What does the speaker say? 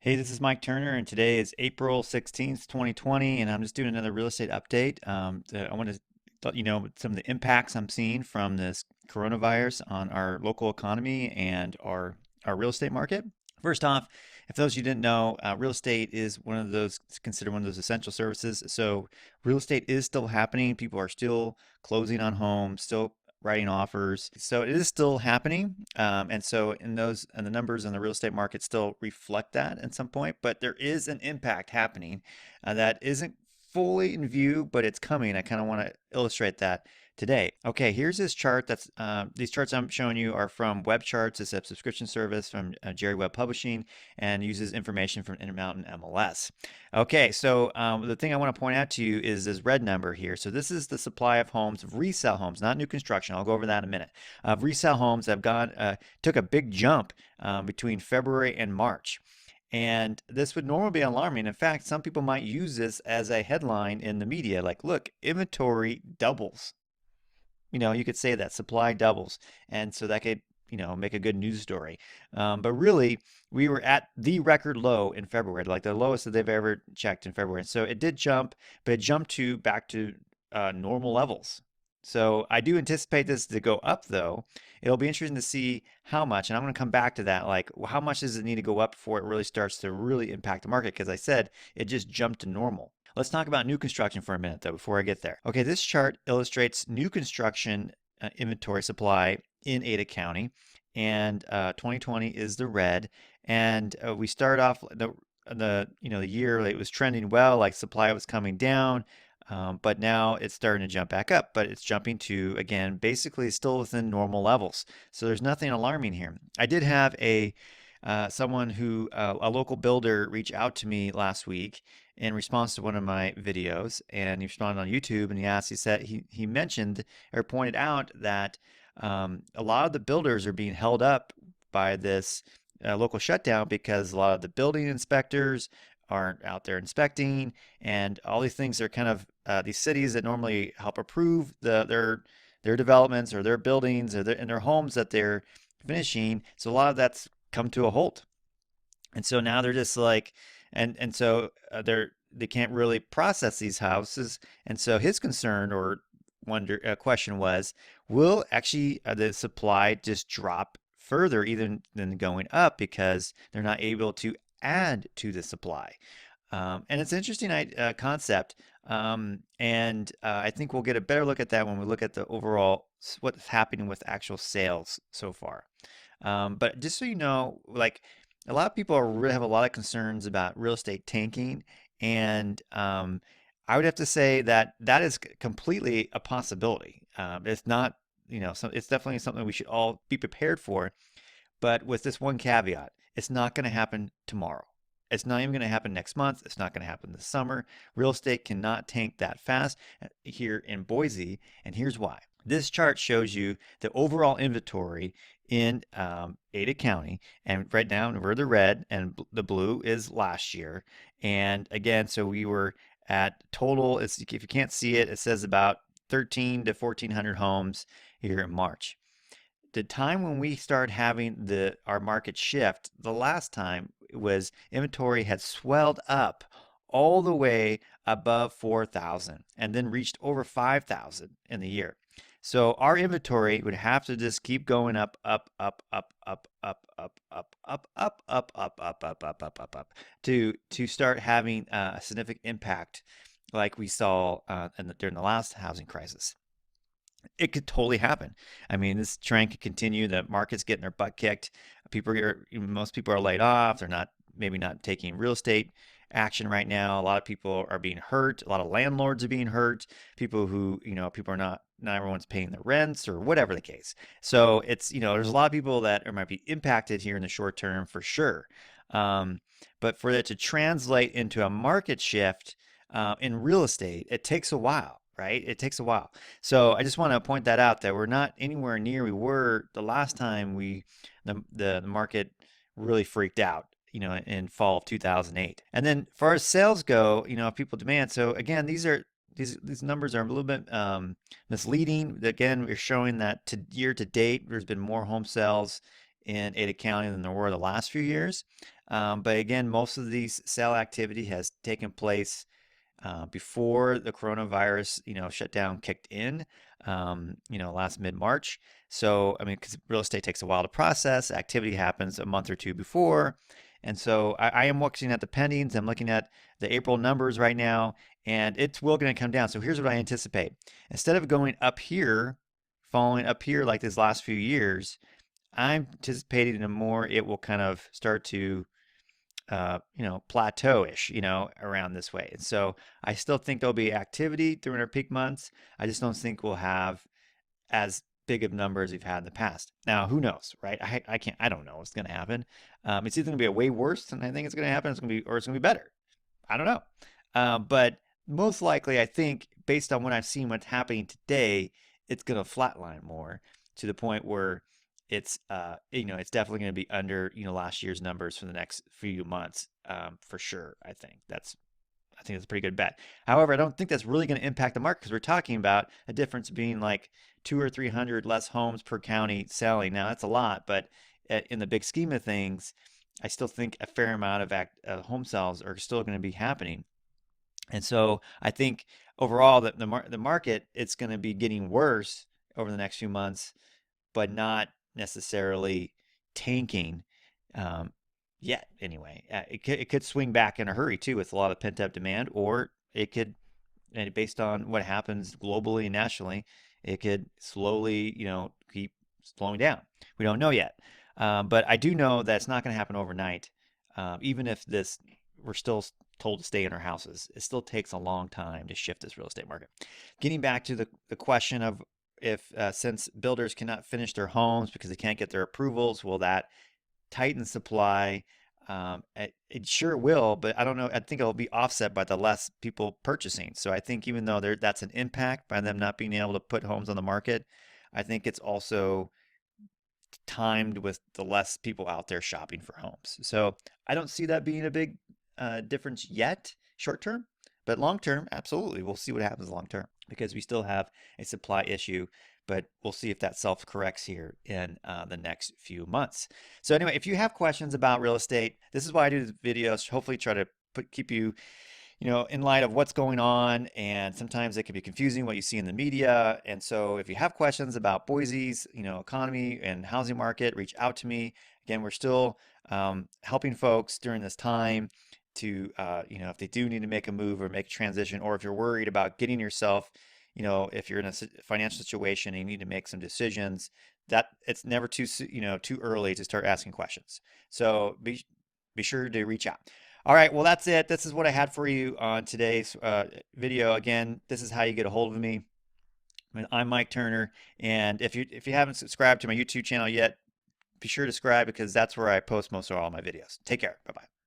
Hey, this is Mike Turner, and today is April 16th, 2020, and I'm just doing another real estate update. I want to let you know some of the impacts I'm seeing from this coronavirus on our local economy and our real estate market. First off, if those of you didn't know, real estate is one of those, it's considered one of those essential services. So real estate is still happening. People are still closing on homes, still writing offers. So it is still happening. And so and the numbers in the real estate market still reflect that at some point, but there is an impact happening that isn't fully in view, but it's coming. I kind of want to illustrate that today. Okay, here's this chart. These charts I'm showing you are from Web Charts. It's a subscription service from Jerry Webb Publishing and uses information from Intermountain MLS. Okay, so the thing I want to point out to you is this red number here. So this is the supply of homes, of resale homes, not new construction. I'll go over that in a minute. Of resale homes that have took a big jump between February and March. And this would normally be alarming. In fact, some people might use this as a headline in the media, like, look, inventory doubles. You could say that supply doubles. And so that could, make a good news story. But really, we were at the record low in February, like the lowest that they've ever checked in February. So it did jump, but it jumped back to normal levels. So I do anticipate this to go up, though. It'll be interesting to see how much, and I'm going to come back to that. Like, how much does it need to go up before it really starts to really impact the market? Because I said it just jumped to normal. Let's talk about new construction for a minute, though, before I get there. Okay, this chart illustrates new construction inventory supply in Ada County, and 2020 is the red. And we start off the year, it was trending well, like supply was coming down. But now it's starting to jump back up, but it's jumping to, again, basically still within normal levels. So there's nothing alarming here. I did have a local builder reach out to me last week in response to one of my videos, and he responded on YouTube, and he mentioned or pointed out that a lot of the builders are being held up by this local shutdown because a lot of the building inspectors aren't out there inspecting, and all these things are kind of these cities that normally help approve their developments or their buildings or their homes that they're finishing. So a lot of that's come to a halt, and so now they're just like, and so they can't really process these houses, and so his concern or question was, will actually the supply just drop further even than going up because they're not able to add to the supply. And it's an interesting concept. And I think we'll get a better look at that when we look at the overall what's happening with actual sales so far. But just so you know, like a lot of people really have a lot of concerns about real estate tanking, and I would have to say that that is completely a possibility. It's not, it's definitely something we should all be prepared for. But with this one caveat, it's not going to happen tomorrow. It's not even going to happen next month. It's not going to happen this summer. Real estate cannot tank that fast here in Boise, and here's why. This chart shows you the overall inventory in Ada County, and right now we're the red, and the blue is last year. And again, so we were at total, if you can't see it, it says about 13 to 1400 homes here in March. The time when we started having our market shift, the last time was inventory had swelled up all the way above 4,000 and then reached over 5,000 in the year. So our inventory would have to just keep going up, up, up, up, up, up, up, up, up, up, up, up, up, up, up, up, up, up, to start having a significant impact like we saw during the last housing crisis. It could totally happen. I mean, this trend could continue. The market's getting their butt kicked. Most people are laid off. They're maybe not taking real estate action right now. A lot of people are being hurt. A lot of landlords are being hurt. People are not everyone's paying their rents or whatever the case. So it's, there's a lot of people that might be impacted here in the short term for sure. But for it to translate into a market shift in real estate, it takes a while. Right? It takes a while. So I just want to point that out that we're not anywhere near we were the last time the market really freaked out, in fall of 2008. And then as far as sales go, people demand. So again, these numbers are a little bit misleading. Again, we're showing that year to date, there's been more home sales in Ada County than there were the last few years. But again, most of these sale activity has taken place before the coronavirus, shutdown kicked in, last mid-March. So, I mean, because real estate takes a while to process, activity happens a month or two before. And so I am looking at the pendings. I'm looking at the April numbers right now, and it's will going to come down. So here's what I anticipate. Instead of going up here, following up here like these last few years, I'm anticipating a more, it will kind of start to plateau-ish, around this way. And so I still think there'll be activity during our peak months. I just don't think we'll have as big of numbers we've had in the past. Now, who knows, right? I don't know what's going to happen. It's either going to be a way worse than I think it's going to happen, or it's going to be better. I don't know. But most likely, I think, based on what I've seen, what's happening today, it's going to flatline more to the point where it's definitely going to be under, last year's numbers for the next few months, for sure. I think that's a pretty good bet. However, I don't think that's really going to impact the market because we're talking about a difference being like 200 or 300 less homes per county selling. Now that's a lot, but in the big scheme of things, I still think a fair amount of home sales are still going to be happening. And so I think overall the market, it's going to be getting worse over the next few months, but not necessarily tanking yet. Anyway, it could swing back in a hurry too with a lot of pent up demand, or it could, and based on what happens globally and nationally, it could slowly, keep slowing down. We don't know yet, but I do know that it's not going to happen overnight. Even if we're still told to stay in our houses, it still takes a long time to shift this real estate market. Getting back to the question of if since builders cannot finish their homes because they can't get their approvals, will that tighten supply? It sure will, but I don't know. I think it'll be offset by the less people purchasing. So I think even though that's an impact by them not being able to put homes on the market, I think it's also timed with the less people out there shopping for homes. So I don't see that being a big difference yet, short term, but long term, absolutely. We'll see what happens long term because we still have a supply issue, but we'll see if that self corrects here in the next few months. So anyway, if you have questions about real estate, this is why I do these videos. Hopefully, try to keep you in light of what's going on, and sometimes it can be confusing what you see in the media. And so if you have questions about Boise's, economy and housing market, reach out to me. Again, we're still helping folks during this time to, if they do need to make a move or make a transition, or if you're worried about getting yourself, if you're in a financial situation and you need to make some decisions, that it's never too early to start asking questions. So be sure to reach out. All right, well, that's it. This is what I had for you on today's video. Again, this is how you get a hold of me. I'm Mike Turner, and if you haven't subscribed to my YouTube channel yet, be sure to subscribe because that's where I post most of all my videos. Take care. Bye-bye.